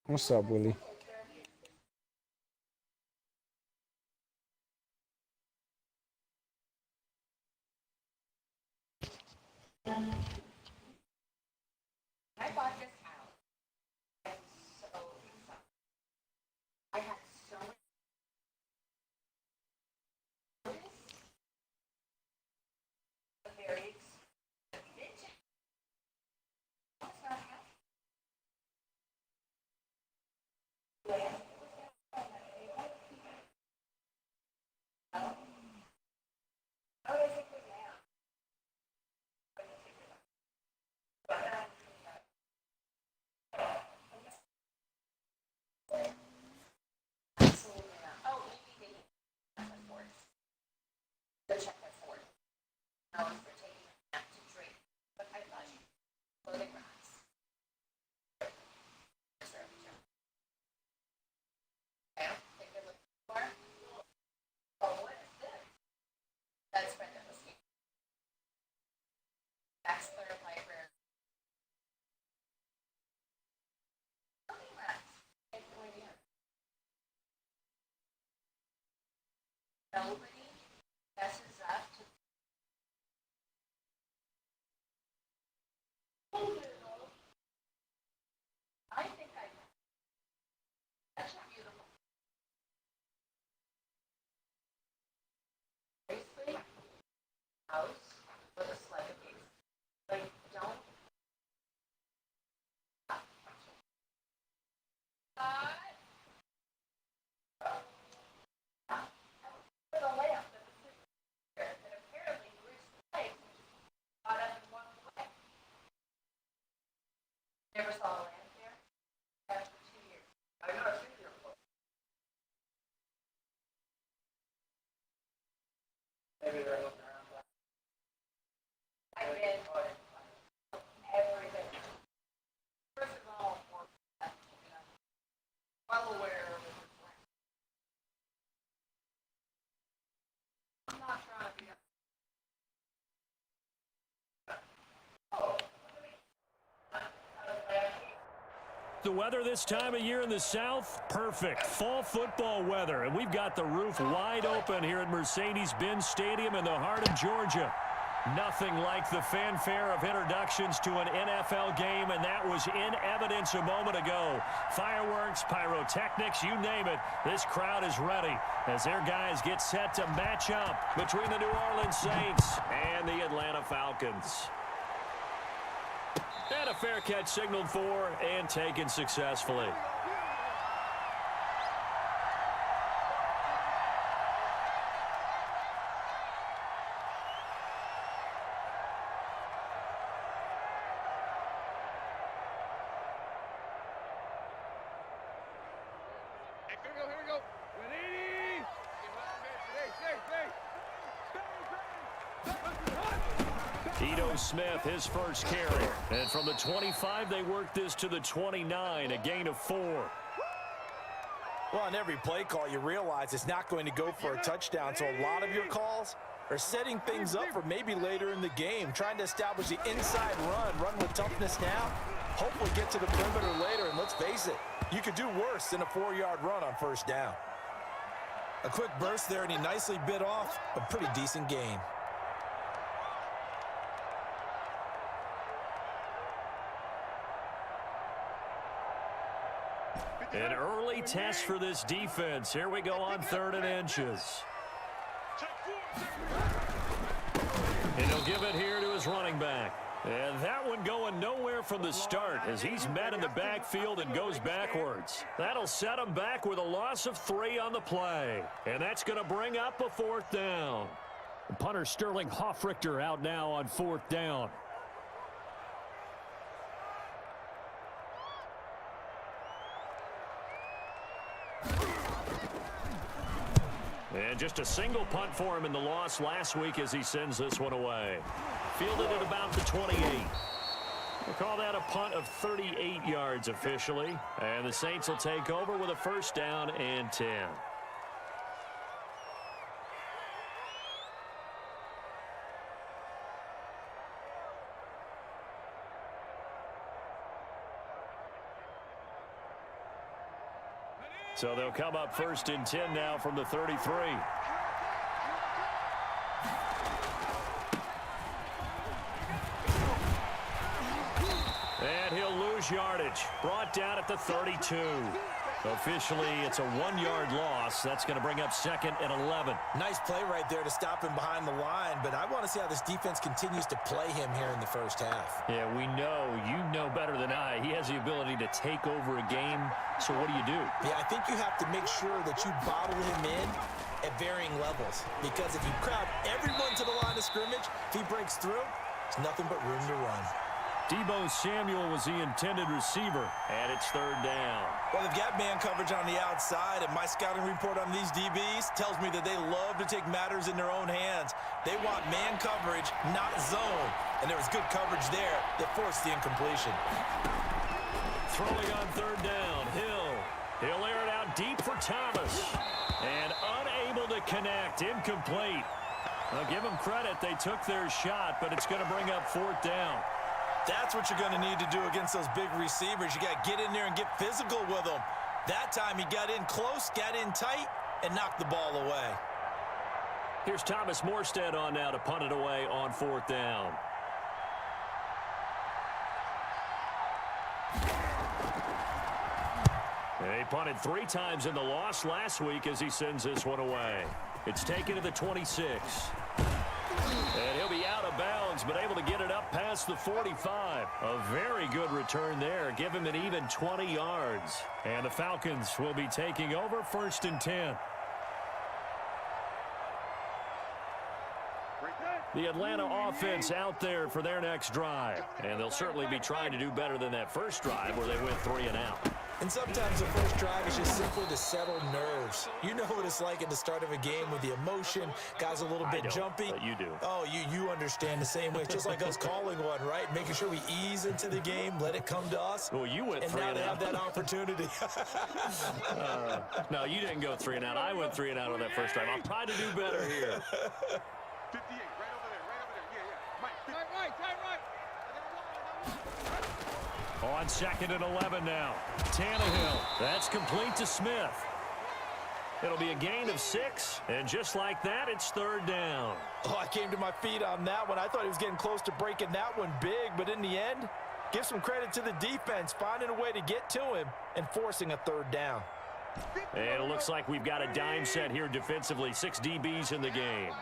What's up, Willie? The weather this time of year in the South, perfect. Fall football weather, and we've got the roof wide open here at Mercedes-Benz Stadium in the heart of Georgia. Nothing like the fanfare of introductions to an NFL game, and that was in evidence a moment ago. Fireworks, pyrotechnics, you name it. This crowd is ready as their guys get set to match up between the New Orleans Saints and the Atlanta Falcons. And a fair catch signaled for and taken successfully. Ito Smith, his first carry. And from the 25, they work this to the 29, a gain of 4. Well, on every play call, you realize it's not going to go for a touchdown, so a lot of your calls are setting things up for maybe later in the game, trying to establish the inside run with toughness now, hopefully get to the perimeter later, and let's face it, you could do worse than a 4-yard run on first down. A quick burst there, and he nicely bit off a pretty decent gain. An early test for this defense. Here we go on 3rd and inches. And he'll give it here to his running back. And that one going nowhere from the start as he's met in the backfield and goes backwards. That'll set him back with a loss of 3 on the play. And that's going to bring up a 4th down. Punter Sterling Hoffrichter out now on 4th down. And just a single punt for him in the loss last week as he sends this one away. Fielded at about the 28. We'll call that a punt of 38 yards officially. And the Saints will take over with a 1st down and 10. So they'll come up 1st and 10 now from the 33. And he'll lose yardage. Brought down at the 32. Officially, it's a 1-yard loss. That's going to bring up 2nd and 11. Nice play right there to stop him behind the line, but I want to see how this defense continues to play him here in the first half. Yeah, we know. You know better than I. He has the ability to take over a game. So what do? Yeah, I think you have to make sure that you bottle him in at varying levels, because if you crowd everyone to the line of scrimmage, if he breaks through, it's nothing but room to run. Deebo Samuel was the intended receiver, and it's 3rd down. Well, they've got man coverage on the outside, and my scouting report on these DBs tells me that they love to take matters in their own hands. They want man coverage, not zone, and there was good coverage there that forced the incompletion. Throwing on 3rd down, Hill. He'll air it out deep for Thomas, and unable to connect, incomplete. I'll give them credit. They took their shot, but it's going to bring up 4th down. That's what you're going to need to do against those big receivers. You got to get in there and get physical with them. That time he got in close, got in tight, and knocked the ball away. Here's Thomas Morstead on now to punt it away on 4th down. He punted 3 times in the loss last week as he sends this one away. It's taken to the 26. And he'll be out of bounds, but able to get it up past the 45. A very good return there. Give him an even 20 yards. And the Falcons will be taking over 1st and 10. The Atlanta offense out there for their next drive. And they'll certainly be trying to do better than that first drive where they went 3 and out. And sometimes the first drive is just simply to settle nerves. You know what it's like at the start of a game with the emotion, guys a little bit jumpy. But you do. Oh, you understand the same way. It's just like us calling one, right? Making sure we ease into the game, let it come to us. Well, you went 3 and and now out. they have that opportunity. No, you didn't go 3 and out. I went 3 and out on that first drive. I'll try to do better here. 58, right over there, right over there. Yeah. Mike, right. On 2nd and 11 now. Tannehill. That's complete to Smith. It'll be a gain of 6. And just like that, it's 3rd down. Oh, I came to my feet on that one. I thought he was getting close to breaking that one big, but in the end, give some credit to the defense, finding a way to get to him and forcing a 3rd down. And it looks like we've got a dime set here defensively. 6 DBs in the game.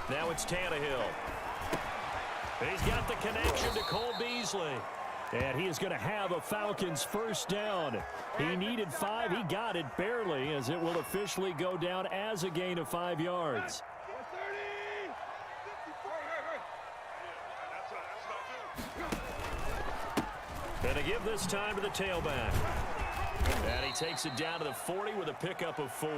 Now it's Tannehill. He's got the connection to Cole Beasley. And he is going to have a Falcons 1st down. He needed 5. He got it barely, as it will officially go down as a gain of 5 yards. And to give this time to the tailback. And he takes it down to the 40 with a pickup of 4.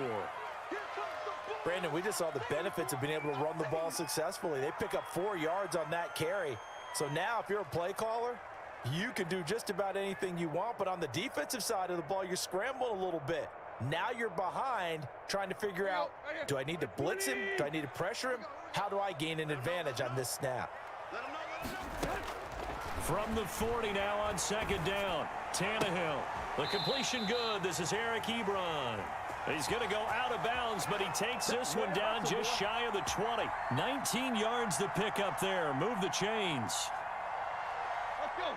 Brandon, we just saw the benefits of being able to run the ball successfully. They pick up 4 yards on that carry. So now if you're a play caller, you can do just about anything you want. But on the defensive side of the ball, you're scrambling a little bit. Now you're behind trying to figure out, do I need to blitz him? Do I need to pressure him? How do I gain an advantage on this snap? From the 40 now on 2nd down. Tannehill. The completion good. This is Eric Ebron. He's going to go out of bounds, but he takes this one down just shy of the 20. 19 yards to pick up there. Move the chains. Let's go.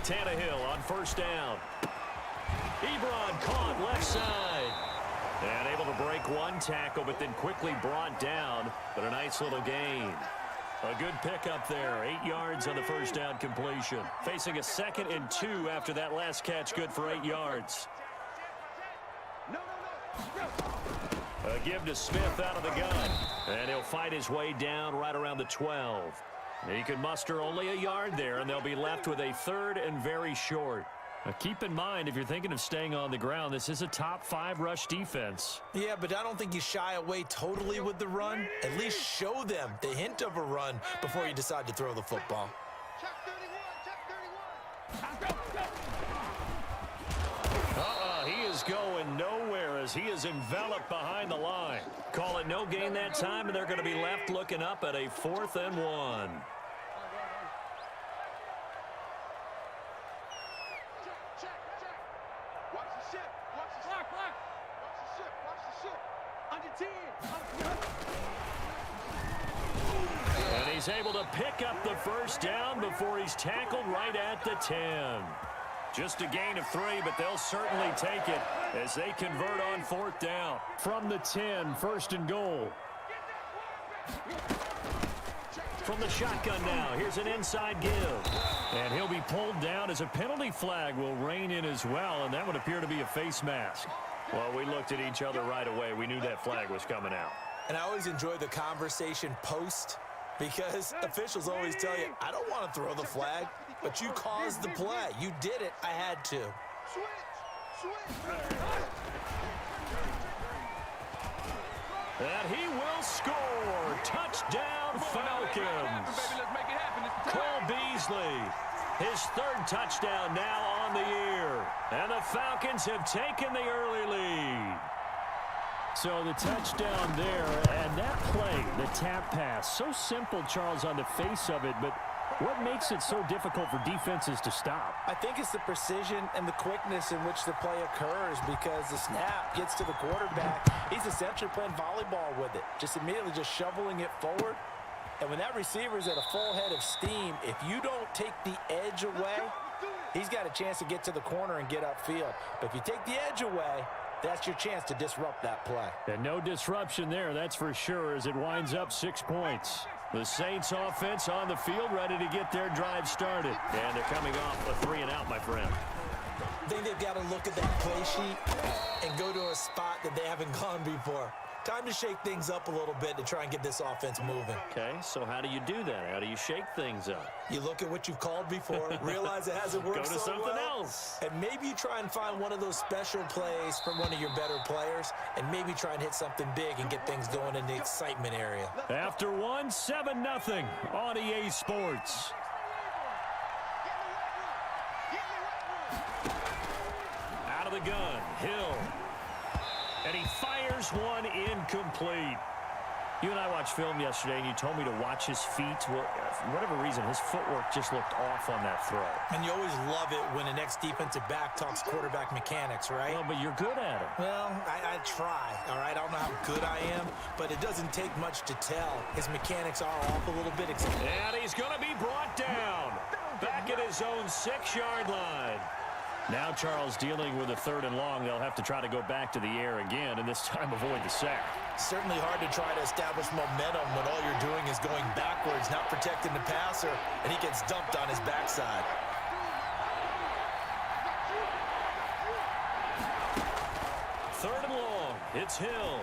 Tannehill on 1st down. Ebron caught left side. And able to break one tackle, but then quickly brought down. But a nice little gain. A good pickup there. 8 yards on the 1st down completion. Facing a 2nd and 2 after that last catch. Good for 8 yards. A give to Smith out of the gun. And he'll fight his way down right around the 12. He can muster only a yard there, and they'll be left with a 3rd and very short. Now keep in mind, if you're thinking of staying on the ground, this is a top 5 rush defense. Yeah, but I don't think you shy away totally with the run. At least show them the hint of a run before you decide to throw the football. Check 31. He is going nowhere as he is enveloped behind the line. Call it no gain that time, and they're going to be left looking up at a 4th and 1. And he's able to pick up the first down before he's tackled right at the 10. Just a gain of 3, but they'll certainly take it as they convert on 4th down. From the 10, 1st and goal. From the shotgun now, here's an inside give. And he'll be pulled down as a penalty flag will rein in as well, and that would appear to be a face mask. Well, we looked at each other right away. We knew that flag was coming out. And I always enjoy the conversation post because officials always tell you, I don't want to throw the flag, but you caused the play. You did it. I had to. And he will score. Touchdown, Falcons. Cole Beasley, his 3rd touchdown now on the year. And the Falcons have taken the early lead. So the touchdown there, and that play, the tap pass, so simple, Charles, on the face of it, but what makes it so difficult for defenses to stop? I think it's the precision and the quickness in which the play occurs because the snap gets to the quarterback. He's essentially playing volleyball with it, just immediately just shoveling it forward. And when that receiver's at a full head of steam, if you don't take the edge away, he's got a chance to get to the corner and get upfield. But if you take the edge away, that's your chance to disrupt that play. And no disruption there, that's for sure, as it winds up 6 points. The Saints offense on the field, ready to get their drive started. And they're coming off a 3-and-out, my friend. I think they've got to look at that play sheet and go to a spot that they haven't gone before. Time to shake things up a little bit to try and get this offense moving. Okay, so how do you do that? How do you shake things up? You look at what you've called before, realize it hasn't worked Go to so something well, else. and maybe you try and find one of those special plays from one of your better players, and maybe try and hit something big and get things going in the excitement area. After 7-0 on EA Sports. Out of the gun, Hill. And he fires one incomplete. You and I watched film yesterday, and you told me to watch his feet. Well, for whatever reason, his footwork just looked off on that throw. And you always love it when the next defensive back talks quarterback mechanics, right? Well, but you're good at it. Well, I try, all right? I don't know how good I am, but it doesn't take much to tell. His mechanics are off a little bit. And he's going to be brought down. Back at his own 6-yard line. Now Charles dealing with a 3rd and long. They'll have to try to go back to the air again, and this time avoid the sack. Certainly hard to try to establish momentum when all you're doing is going backwards, not protecting the passer, and he gets dumped on his backside. Third and long. It's Hill.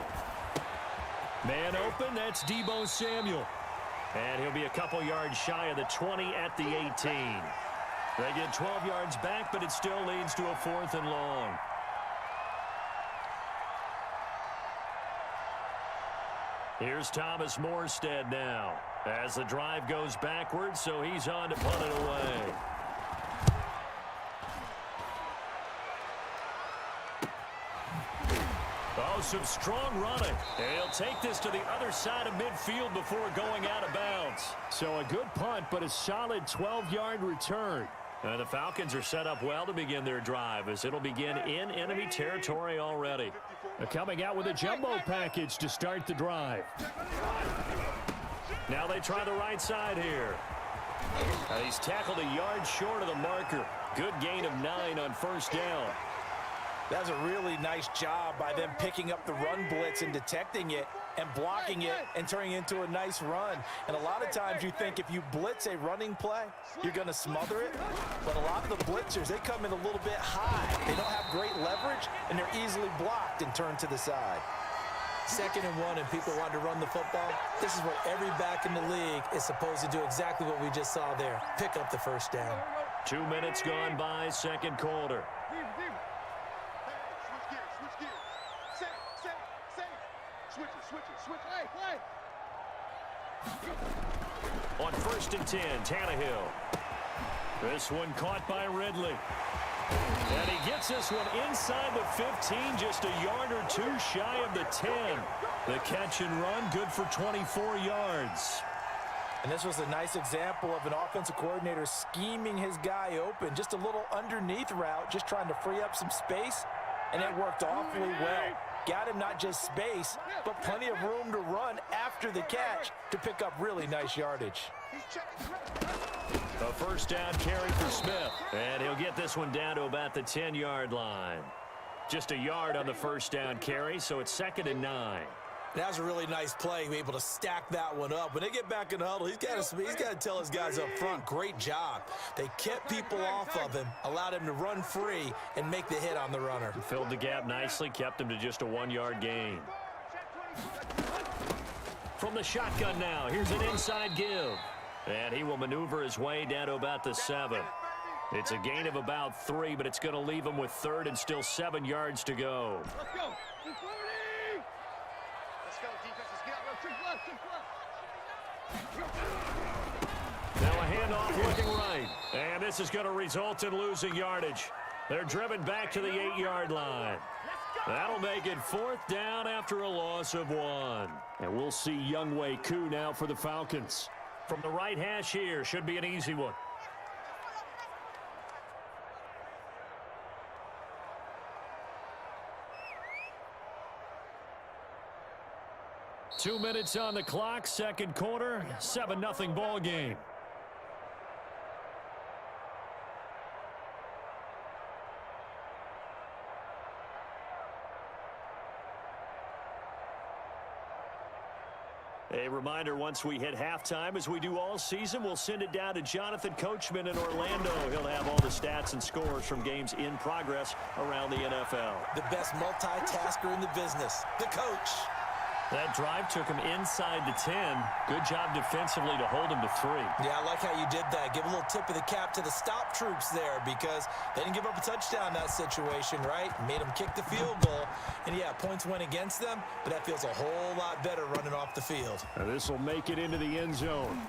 Man open. That's Deebo Samuel. And he'll be a couple yards shy of the 20 at the 18. They get 12 yards back, but it still leads to a 4th and long. Here's Thomas Morstead now as the drive goes backwards, so he's on to punt it away. Oh, some strong running. And he'll take this to the other side of midfield before going out of bounds. So a good punt, but a solid 12-yard return. And the Falcons are set up well to begin their drive as it'll begin in enemy territory already. They're coming out with a jumbo package to start the drive. Now they try the right side here. He's tackled a yard short of the marker. Good gain of 9 on 1st down. That's a really nice job by them picking up the run blitz and detecting it and blocking it and turning it into a nice run. And a lot of times you think if you blitz a running play, you're going to smother it. But a lot of the blitzers, they come in a little bit high. They don't have great leverage, and they're easily blocked and turned to the side. 2nd and 1 and people want to run the football. This is where every back in the league is supposed to do exactly what we just saw there. Pick up the 1st down. 2 minutes gone by, 2nd quarter. On 1st and 10, Tannehill. This one caught by Ridley. And he gets this one inside the 15, just a yard or 2 shy of the 10. The catch and run, good for 24 yards. And this was a nice example of an offensive coordinator scheming his guy open. Just a little underneath route, just trying to free up some space and it worked awfully well. Got him not just space, but plenty of room to run after the catch to pick up really nice yardage. A first down carry for Smith, and he'll get this one down to about the 10-yard line. Just a yard on the first down carry, so it's 2nd and 9. That was a really nice play, able to stack that one up. When they get back in the huddle, he's got to tell his guys up front, great job. They kept people off of him, allowed him to run free and make the hit on the runner. Filled the gap nicely, kept him to just a 1-yard gain. From the shotgun now, here's an inside give. And he will maneuver his way down to about the 7. It's a gain of about 3, but it's going to leave him with 3rd and still 7 yards to go. Let's go. Let's go, defense. Let's get out. Now a handoff looking right. And this is going to result in losing yardage. They're driven back to the 8-yard line. That'll make it 4th down after a loss of 1. And we'll see Younghoe Koo now for the Falcons. From the right hash here, should be an easy one. Two minutes on the clock, second quarter, 7-0 ball game. A reminder, once we hit halftime, as we do all season, we'll send it down to Jonathan Coachman in Orlando. He'll have all the stats and scores from games in progress around the NFL. The best multitasker in the business, the coach. That drive took him inside the 10. Good job defensively to hold him to 3. Yeah, I like how you did that. Give a little tip of the cap to the stop troops there because they didn't give up a touchdown in that situation, right? Made them kick the field goal. And, yeah, points went against them, but that feels a whole lot better running off the field. This will make it into the end zone.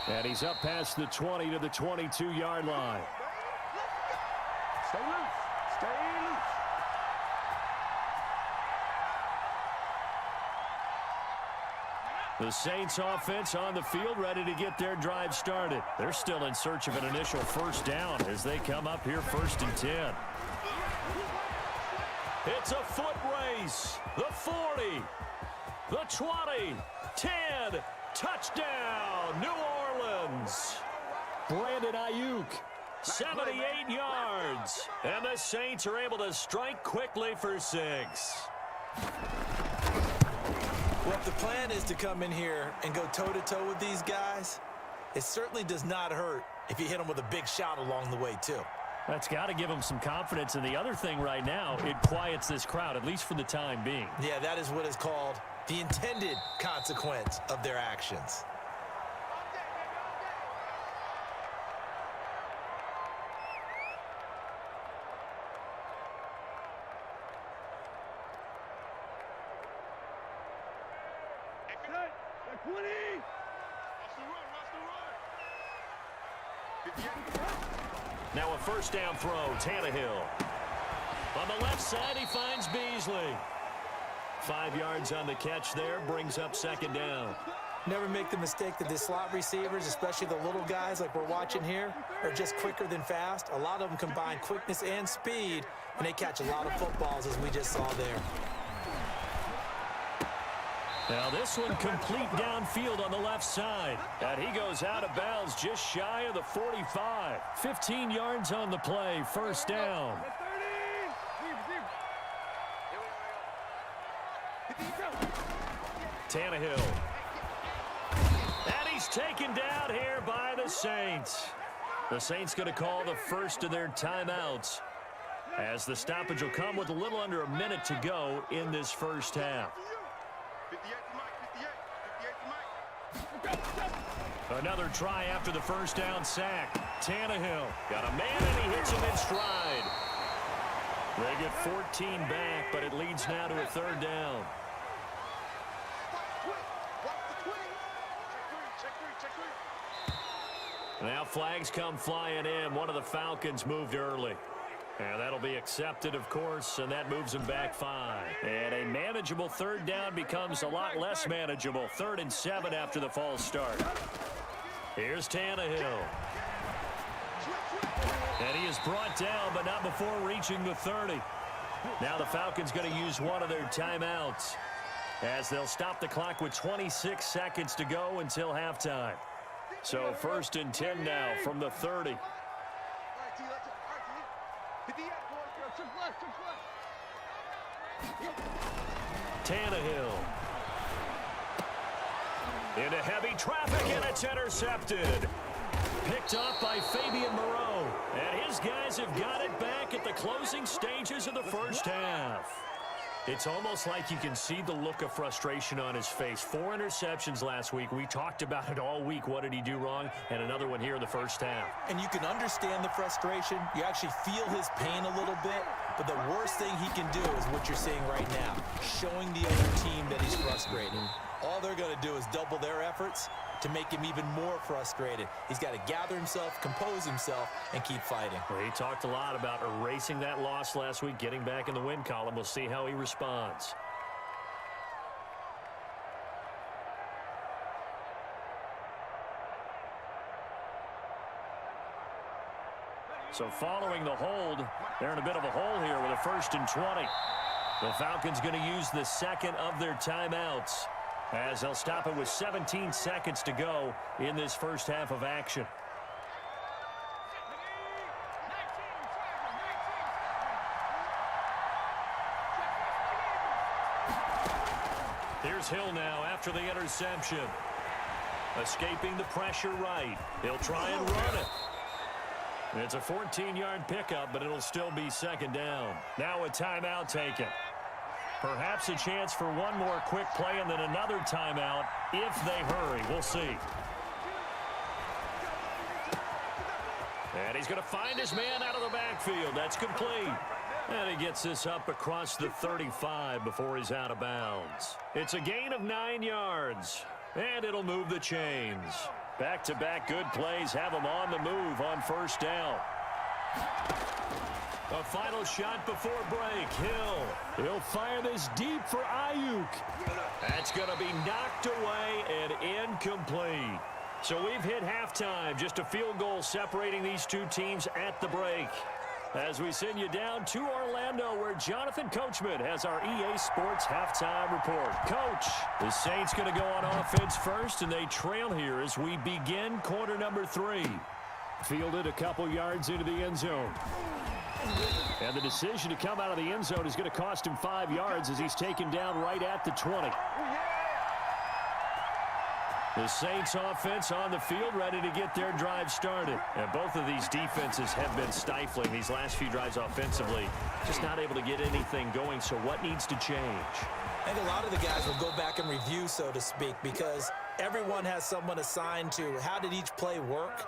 And he's up past the 20 to the 22-yard line. Stay loose. Stay loose. The Saints offense on the field, ready to get their drive started. They're still in search of an initial first down as they come up here 1st and 10. It's a foot race. The 40, the 20, 10, touchdown, New Orleans. Brandon Ayuk, 78 yards. And the Saints are able to strike quickly for 6. Well, if the plan is to come in here and go toe-to-toe with these guys, it certainly does not hurt if you hit them with a big shot along the way, too. That's got to give them some confidence. And the other thing right now, it quiets this crowd, at least for the time being. Yeah, that is what is called the intended consequence of their actions. Now a first down throw, Tannehill. On the left side, he finds Beasley. 5 yards on the catch there, brings up 2nd down. Never make the mistake that the slot receivers, especially the little guys like we're watching here, are just quicker than fast. A lot of them combine quickness and speed, and they catch a lot of footballs, as we just saw there. Now this one complete downfield on the left side. And he goes out of bounds just shy of the 45. 15 yards on the play, first down. Tannehill. And he's taken down here by the Saints. The Saints going to call the first of their timeouts, as the stoppage will come with a little under a minute to go in this first half. Another try after the first down sack. Tannehill got a man and he hits him in stride. They get 14 back, but it leads now to a 3rd down. Now flags come flying in. One of the Falcons moved early. And that'll be accepted, of course, and that moves them back 5. And a manageable 3rd down becomes a lot less manageable. 3rd and 7 after the false start. Here's Tannehill. And he is brought down, but not before reaching the 30. Now the Falcons going to use one of their timeouts as they'll stop the clock with 26 seconds to go until halftime. So 1st and 10 now from the 30. Tannehill. Into heavy traffic, and it's intercepted. Picked off by Fabian Moreau. And his guys have got it back at the closing stages of the first half. It's almost like you can see the look of frustration on his face. 4 interceptions last week. We talked about it all week. What did he do wrong? And another one here in the first half. And you can understand the frustration. You actually feel his pain a little bit. But the worst thing he can do is what you're seeing right now, showing the other team that he's frustrated. All they're going to do is double their efforts to make him even more frustrated. He's got to gather himself, compose himself, and keep fighting. Well, he talked a lot about erasing that loss last week, getting back in the win column. We'll see how he responds. So following the hold, they're in a bit of a hole here with a 1st and 20. The Falcons going to use the second of their timeouts as they'll stop it with 17 seconds to go in this first half of action. Here's Hill now after the interception. Escaping the pressure right. He'll try and run it. It's a 14-yard pickup, but it'll still be 2nd down. Now a timeout taken. Perhaps a chance for one more quick play and then another timeout if they hurry. We'll see. And he's going to find his man out of the backfield. That's complete. And he gets this up across the 35 before he's out of bounds. It's a gain of 9 yards, and it'll move the chains. Back-to-back good plays have him on the move on 1st down. A final shot before break. Hill. He'll fire this deep for Ayuk. That's going to be knocked away and incomplete. So we've hit halftime. Just a field goal separating these two teams at the break. As we send you down to Orlando, where Jonathan Coachman has our EA Sports halftime report. Coach, the Saints going to go on offense first, and they trail here as we begin quarter number 3. Fielded a couple yards into the end zone. And the decision to come out of the end zone is going to cost him 5 yards as he's taken down right at the 20. The Saints offense on the field, ready to get their drive started. And both of these defenses have been stifling these last few drives offensively. Just not able to get anything going, so what needs to change? I think a lot of the guys will go back and review, so to speak, because everyone has someone assigned to how did each play work.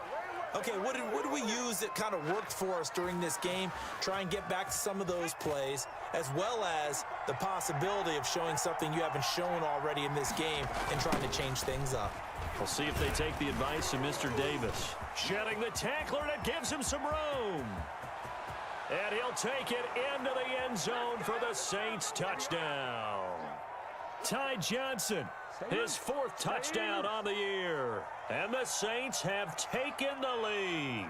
Okay, what did we use that kind of worked for us during this game? Try and get back to some of those plays, as well as the possibility of showing something you haven't shown already in this game and trying to change things up. We'll see if they take the advice of Mr. Davis. Shedding the tackler, and it gives him some room. And he'll take it into the end zone for the Saints touchdown. Ty Johnson, his 4th touchdown on the year. And the Saints have taken the lead.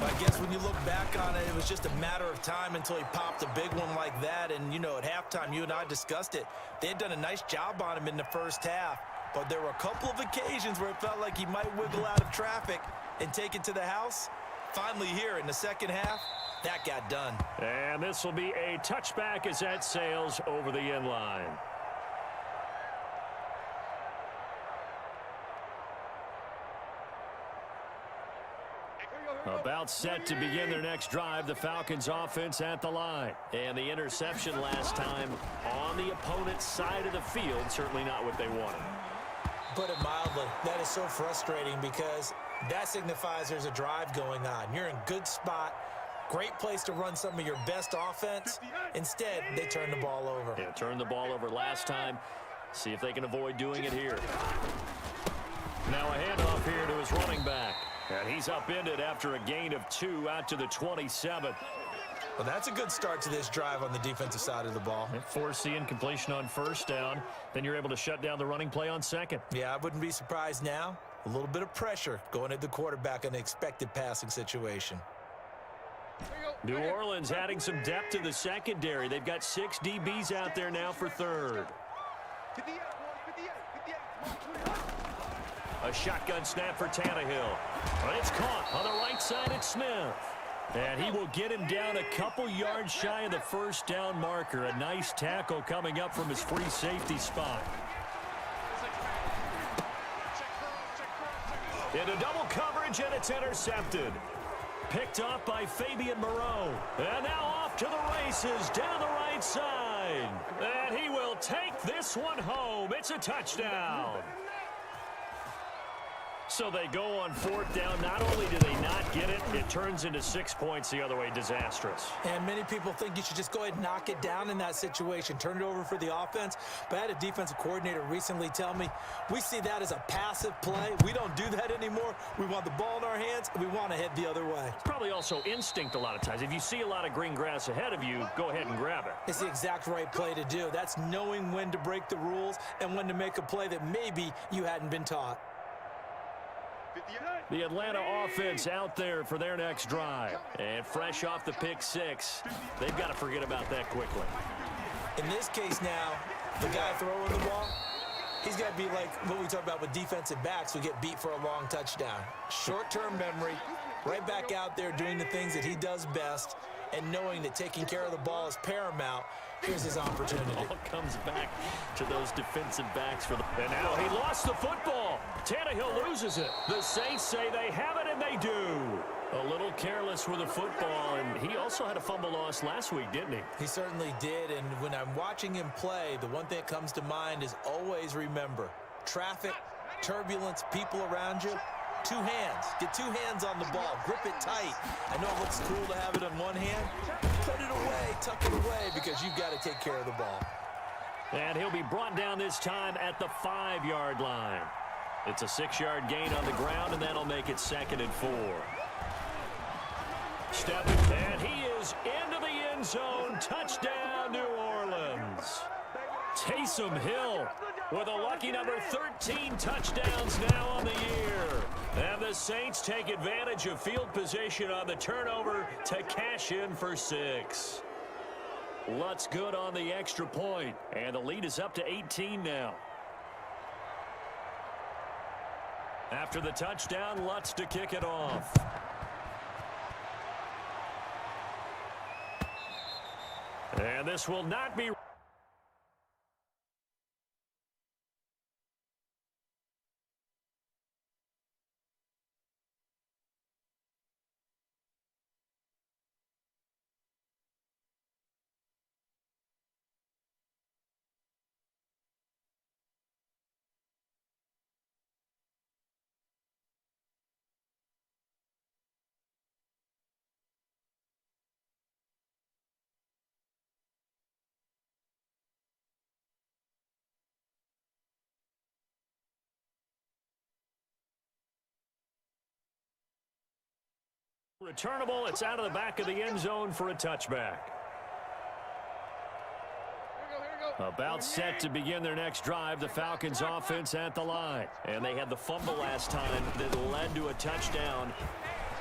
I guess when you look back on it, it was just a matter of time until he popped a big one like that. And, you know, at halftime, you and I discussed it. They had done a nice job on him in the first half. But there were a couple of occasions where it felt like he might wiggle out of traffic and take it to the house. Finally here in the second half, that got done. And this will be a touchback as that sails over the end line. About set to begin their next drive, the Falcons offense at the line. And the interception last time on the opponent's side of the field, certainly not what they wanted. Put it mildly, that is so frustrating because that signifies there's a drive going on. You're in good spot, great place to run some of your best offense. Instead, they turn the ball over. Yeah, turned the ball over last time. See if they can avoid doing it here. Now a handoff here to his running back. And he's upended after a gain of 2 out to the 27. Well, that's a good start to this drive on the defensive side of the ball. Force the incompletion on 1st down. Then you're able to shut down the running play on 2nd. Yeah, I wouldn't be surprised now. A little bit of pressure going at the quarterback in an expected passing situation. New Orleans adding some depth to the secondary. They've got 6 DBs out there now for third. A shotgun snap for Tannehill. But it's caught on the right side at Smith. And he will get him down a couple yards shy of the first down marker. A nice tackle coming up from his free safety spot. Into double coverage, and it's intercepted. Picked off by Fabian Moreau. And now off to the races down the right side. And he will take this one home. It's a touchdown. So they go on fourth down. Not only do they not get it, it turns into 6 points the other way. Disastrous. And many people think you should just go ahead and knock it down in that situation. Turn it over for the offense. But I had a defensive coordinator recently tell me, we see that as a passive play. We don't do that anymore. We want the ball in our hands, and we want to head the other way. It's probably also instinct a lot of times. If you see a lot of green grass ahead of you, go ahead and grab it. It's the exact right play to do. That's knowing when to break the rules and when to make a play that maybe you hadn't been taught. The Atlanta offense out there for their next drive. And fresh off the pick 6, they've got to forget about that quickly. In this case now, the guy throwing the ball, he's got to be like what we talk about with defensive backs who get beat for a long touchdown. Short-term memory, right back out there doing the things that he does best, and knowing that taking care of the ball is paramount. Here's his opportunity. All comes back to those defensive backs for the. And now he lost the football. Tannehill loses it. The Saints say they have it, and they do. A little careless with the football, and he also had a fumble loss last week, didn't he? He certainly did, and when I'm watching him play, the one thing that comes to mind is always remember, traffic, turbulence, people around you. 2 hands. Get 2 hands on the ball. Grip it tight. I know it looks cool to have it in one hand. Put it away. Tuck it away because you've got to take care of the ball. And he'll be brought down this time at the 5-yard line. It's a 6-yard gain on the ground, and that'll make it 2nd and 4. Stepping, and he is into the end zone. Touchdown, New Orleans. Taysom Hill with a lucky number 13 touchdowns now on the year. And the Saints take advantage of field position on the turnover to cash in for 6. Lutz good on the extra point, and the lead is up to 18 now. After the touchdown, Lutz to kick it off. And this will not be... Returnable, it's out of the back of the end zone for a touchback. About set to begin their next drive, the Falcons offense at the line. And they had the fumble last time that led to a touchdown.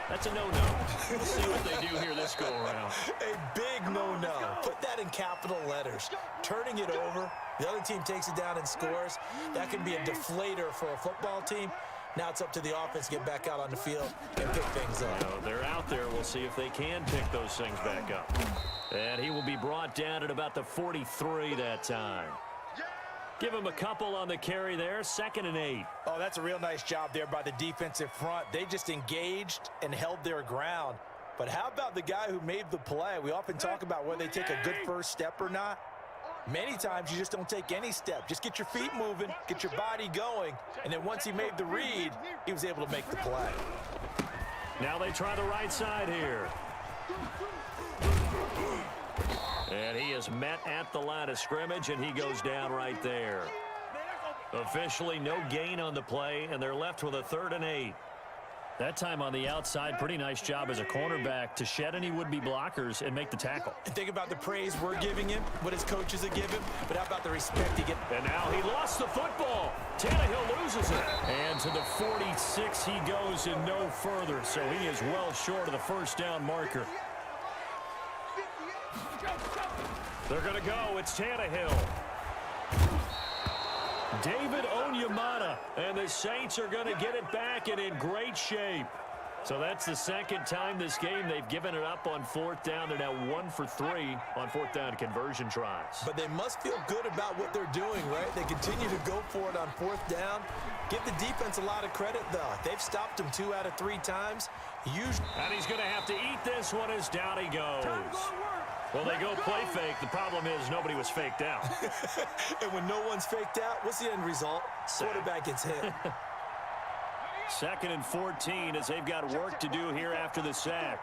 That's a no-no. We'll see what they do here this go-around. A big no-no. Put that in capital letters. Turning it over, the other team takes it down and scores. That can be a deflator for a football team. Now it's up to the offense to get back out on the field and pick things up. Well, they're out there. We'll see if they can pick those things back up. And he will be brought down at about the 43 that time. Give him a couple on the carry there. 2nd and 8. Oh, that's a real nice job there by the defensive front. They just engaged and held their ground. But how about the guy who made the play? We often talk about whether they take a good first step or not. Many times you just don't take any step. Just get your feet moving, get your body going, and then once he made the read, he was able to make the play. Now they try the right side here. And he is met at the line of scrimmage, and he goes down right there. Officially no gain on the play, and they're left with a 3rd and 8. That time on the outside, pretty nice job as a cornerback to shed any would-be blockers and make the tackle. And think about the praise we're giving him, what his coaches are giving, but how about the respect he gets? And now he lost the football. Tannehill loses it. And to the 46 he goes and no further, so he is well short of the first down marker. They're going to go. It's Tannehill. David Onyemata, and the Saints are going to get it back and in great shape. So that's the second time this game they've given it up on fourth down. They're now 1 for 3 on fourth down conversion tries. But they must feel good about what they're doing, right? They continue to go for it on fourth down. Give the defense a lot of credit, though. They've stopped him 2 out of 3 times. And he's going to have to eat this one as down he goes. Well, they go play fake. The problem is nobody was faked out. And when no one's faked out, what's the end result? Quarterback gets hit. 2nd and 14 as they've got work to do here after the sack.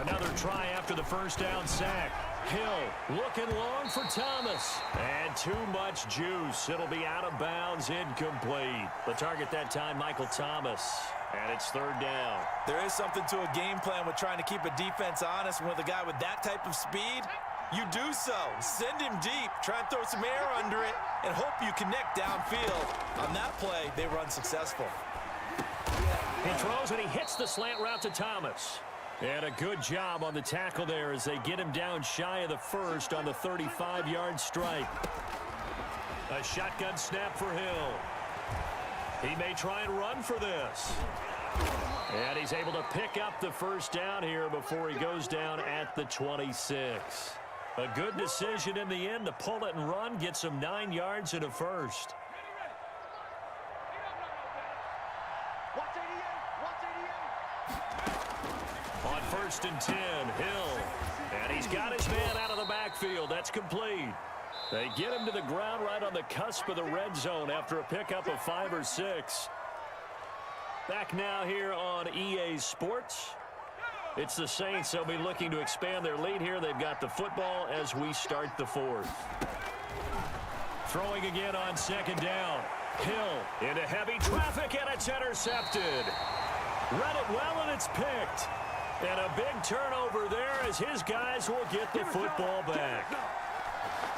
Another try after the first down sack. Hill looking long for Thomas. And too much juice. It'll be out of bounds, incomplete. The target that time, Michael Thomas. And it's 3rd down. There is something to a game plan with trying to keep a defense honest. With a guy with that type of speed, you do so. Send him deep. Try and throw some air under it and hope you connect downfield. On that play, they run successful. He throws and he hits the slant route to Thomas. And a good job on the tackle there as they get him down shy of the first on the 35-yard strike. A shotgun snap for Hill. He may try and run for this. And he's able to pick up the first down here before he goes down at the 26. A good decision in the end to pull it and run, gets him 9 yards and a first. On 1st and 10, Hill. And he's got his man out of the backfield. That's complete. They get him to the ground right on the cusp of the red zone after a pickup of 5 or 6. Back now here on EA Sports. It's the Saints. They'll be looking to expand their lead here. They've got the football as we start the 4th. Throwing again on 2nd down. Hill into heavy traffic, and it's intercepted. Read it well, and it's picked. And a big turnover there as his guys will get the football back.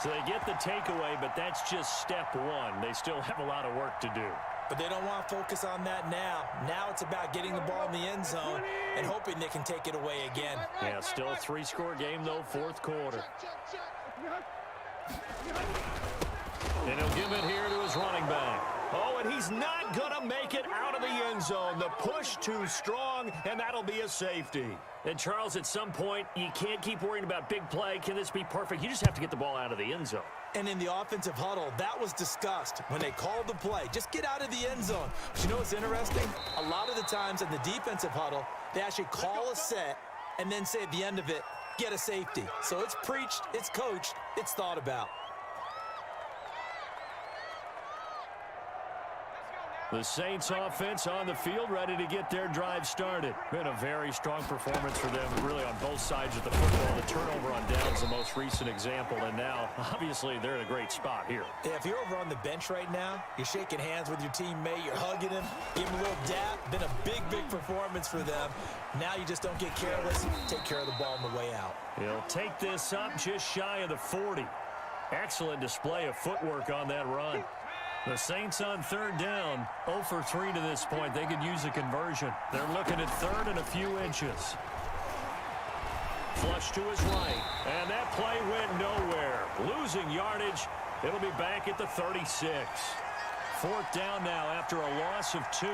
So they get the takeaway, but that's just step 1. They still have a lot of work to do. But they don't want to focus on that now. Now it's about getting the ball in the end zone and hoping they can take it away again. Yeah, still a 3-score game, though, 4th quarter. And he'll give it here to his running back. Oh, and he's not going to make it out of the end zone. The push too strong, and that'll be a safety. And, Charles, at some point, you can't keep worrying about big play. Can this be perfect? You just have to get the ball out of the end zone. And in the offensive huddle, that was discussed when they called the play. Just get out of the end zone. But you know what's interesting? A lot of the times in the defensive huddle, they actually call a set and then say at the end of it, get a safety. So it's preached, it's coached, it's thought about. The Saints offense on the field, ready to get their drive started. Been a very strong performance for them, really on both sides of the football. The turnover on downs the most recent example, and now, obviously, they're in a great spot here. Yeah, if you're over on the bench right now, you're shaking hands with your teammate, you're hugging him, give him a little dap. Been a big, big performance for them. Now you just don't get careless. Take care of the ball on the way out. He'll take this up just shy of the 40. Excellent display of footwork on that run. The Saints on 3rd down, 0 for 3 to this point. They could use a conversion. They're looking at 3rd and a few inches. Flush to his right, and that play went nowhere. Losing yardage. It'll be back at the 36. 4th down now after a loss of 2.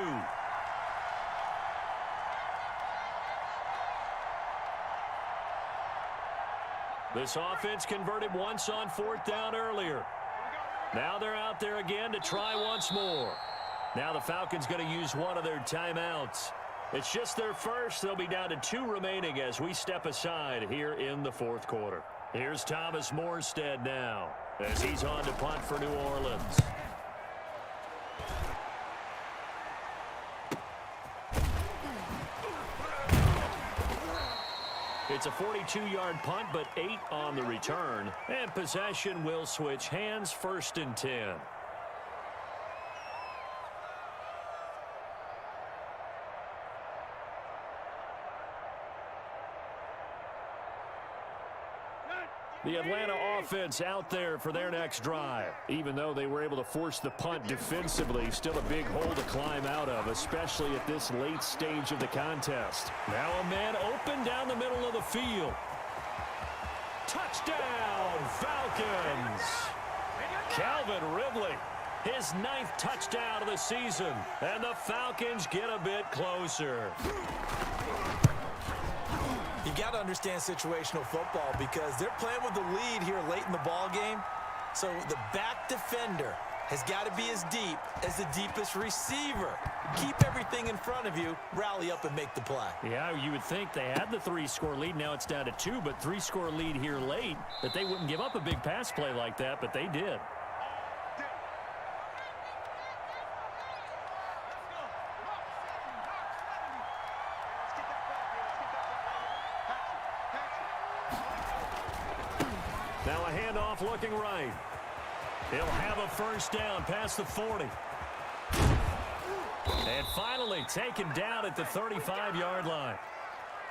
This offense converted once on 4th down earlier. Now they're out there again to try once more. Now the Falcons going to use one of their timeouts. It's just their first. They'll be down to 2 remaining as we step aside here in the 4th quarter. Here's Thomas Morstead now as he's on to punt for New Orleans. It's a 42-yard punt, but 8 on the return. And possession will switch hands, 1st and 10. The Atlanta offense out there for their next drive. Even though they were able to force the punt defensively, still a big hole to climb out of, especially at this late stage of the contest. Now a man open down the middle of the field. Touchdown, Falcons! Calvin Ridley, his 9th touchdown of the season, and the Falcons get a bit closer. You got to understand situational football because they're playing with the lead here late in the ball game. So the back defender has got to be as deep as the deepest receiver. Keep everything in front of you, rally up and make the play. Yeah, you would think they had the 3-score lead. Now it's down to 2, but 3-score lead here late, that they wouldn't give up a big pass play like that, but they did. Now a handoff looking right. He'll have a first down past the 40. And finally taken down at the 35-yard line.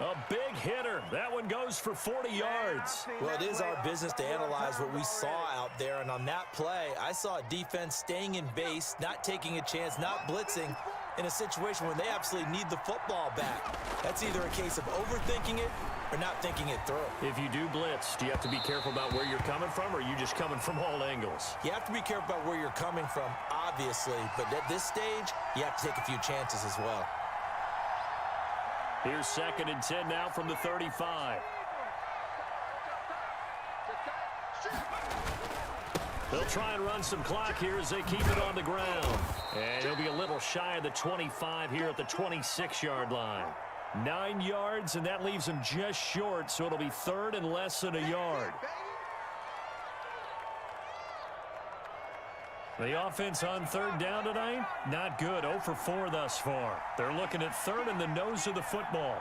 A big hitter. That one goes for 40 yards. Well, it is our business to analyze what we saw out there. And on that play, I saw a defense staying in base, not taking a chance, not blitzing in a situation where they absolutely need the football back. That's either a case of overthinking it or not thinking it through. If you do blitz, do you have to be careful about where you're coming from, or are you just coming from all angles? You have to be careful about where you're coming from, obviously. But at this stage, you have to take a few chances as well. Here's 2nd and 10 now from the 35. They'll try and run some clock here as they keep it on the ground. And he'll be a little shy of the 25 here at the 26-yard line. 9 yards, and that leaves him just short, so it'll be 3rd and less than a yard. The offense on 3rd down tonight, not good. 0 for 4 thus far. They're looking at 3rd and the nose of the football.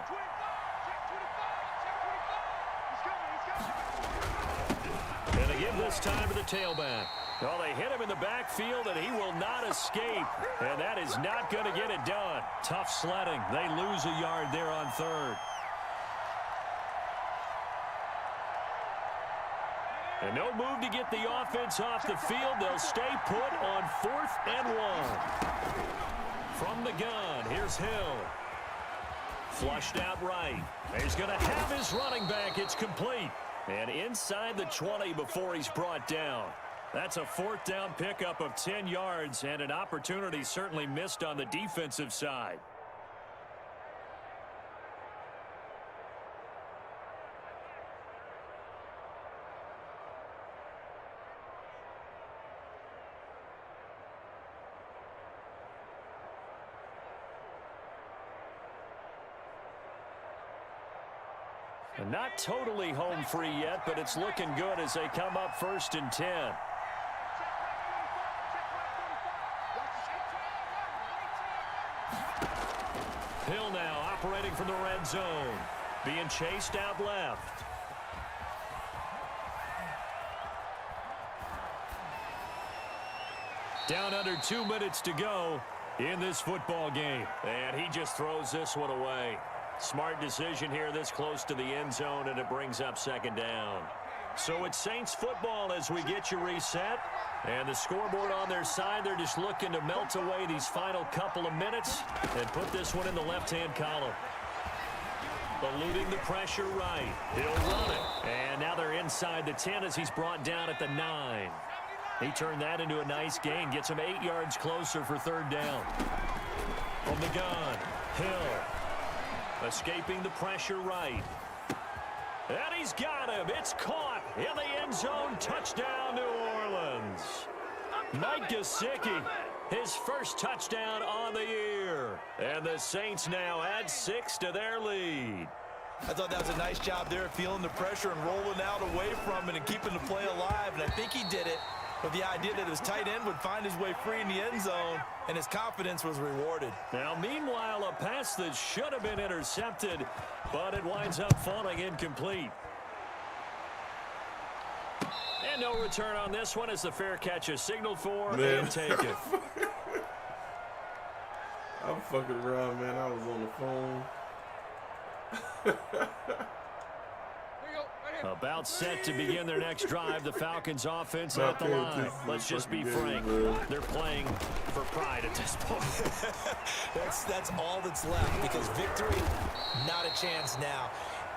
And they give this time to the tailback. Well, they hit him in the backfield, and he will not escape. And that is not going to get it done. Tough sledding. They lose a yard there on 3rd. And no move to get the offense off the field. They'll stay put on 4th and 1. From the gun, here's Hill. Flushed out right. He's going to have his running back. It's complete. And inside the 20 before he's brought down. That's a 4th down pickup of 10 yards and an opportunity certainly missed on the defensive side. And not totally home free yet, but it's looking good as they come up 1st and 10. Hill now operating from the red zone. Being chased out left. Down under 2 minutes to go in this football game. And he just throws this one away. Smart decision here this close to the end zone, and it brings up 2nd down. So it's Saints football as we get you reset. And the scoreboard on their side, they're just looking to melt away these final couple of minutes and put this one in the left-hand column. Eluding the pressure right. He'll run it. And now they're inside the 10 as he's brought down at the 9. He turned that into a nice gain. Gets him 8 yards closer for 3rd down. From the gun, Hill. Escaping the pressure right. And he's got him. It's caught in the end zone. Touchdown, New Orleans. Mike Gesicki, his first touchdown on the year. And the Saints now add 6 to their lead. I thought that was a nice job there, feeling the pressure and rolling out away from it and keeping the play alive. And I think he did it with the idea that his tight end would find his way free in the end zone, and his confidence was rewarded. Now, meanwhile, a pass that should have been intercepted, but it winds up falling incomplete. And no return on this one as the fair catch is signaled for and taken. I'm fucking around, man. I was on the phone. Here you go. Right About set to begin their next drive. The Falcons offense at the line. Let's just be frank. They're playing for pride at this point. That's all that's left, because victory, not a chance now.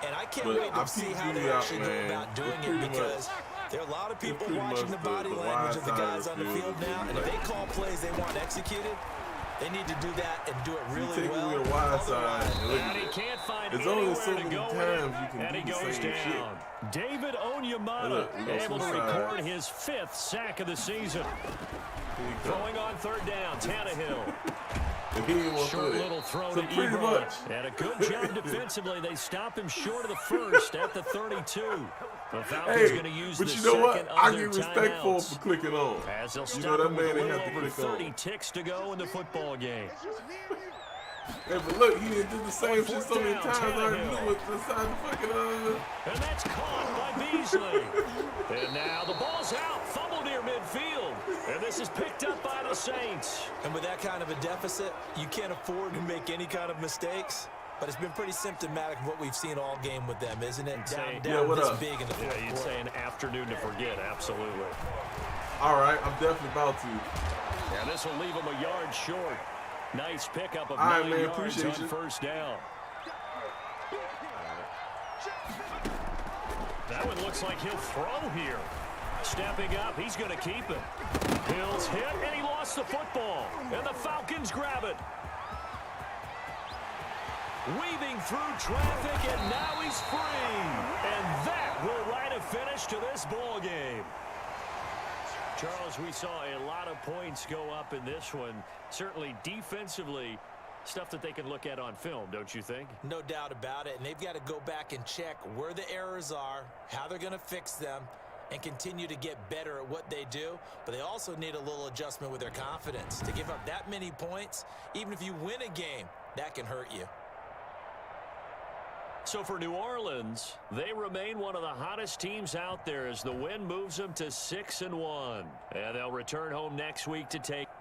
And I can't wait to see how they actually go about doing it, because there are a lot of people watching the body language of the guys on the field now, and if they call plays they want executed, they need to do that and do it really well. And he can't find anywhere to go with it, and he goes down. David Onyemata able to record his 5th sack of the season. Throwing on 3rd down, Tannehill. Short little throw to Ebron. And a good job defensively. They stop him short of the 1st at the 32. The Falcons going to use the second of their timeouts. I get respectful for clicking on. As they'll stop him with a little over 30 ticks to go in the football game. Hey, but look, he did the same shit so many times. I knew it beside the fucking And that's caught by Beasley. And now the ball's out. Fumble near midfield. And this is picked up by the Saints. And with that kind of a deficit, you can't afford to make any kind of mistakes. But it's been pretty symptomatic of what we've seen all game with them, isn't it? Down this big in the fourth quarter. You'd say an afternoon to forget, absolutely. All right, I'm definitely about to. And this will leave them a yard short. Nice pickup of 9 yards on 1st down. That one looks like he'll throw here. Stepping up, he's going to keep it. Hill's hit, and he lost the football. And the Falcons grab it. Weaving through traffic, and now he's free. And that will write a finish to this ball game. Charles, we saw a lot of points go up in this one. Certainly defensively, stuff that they can look at on film, don't you think? No doubt about it. And they've got to go back and check where the errors are, how they're going to fix them, and continue to get better at what they do. But they also need a little adjustment with their confidence. To give up that many points, even if you win a game, that can hurt you. So for New Orleans, they remain one of the hottest teams out there as the win moves them to 6-1. And they'll return home next week to take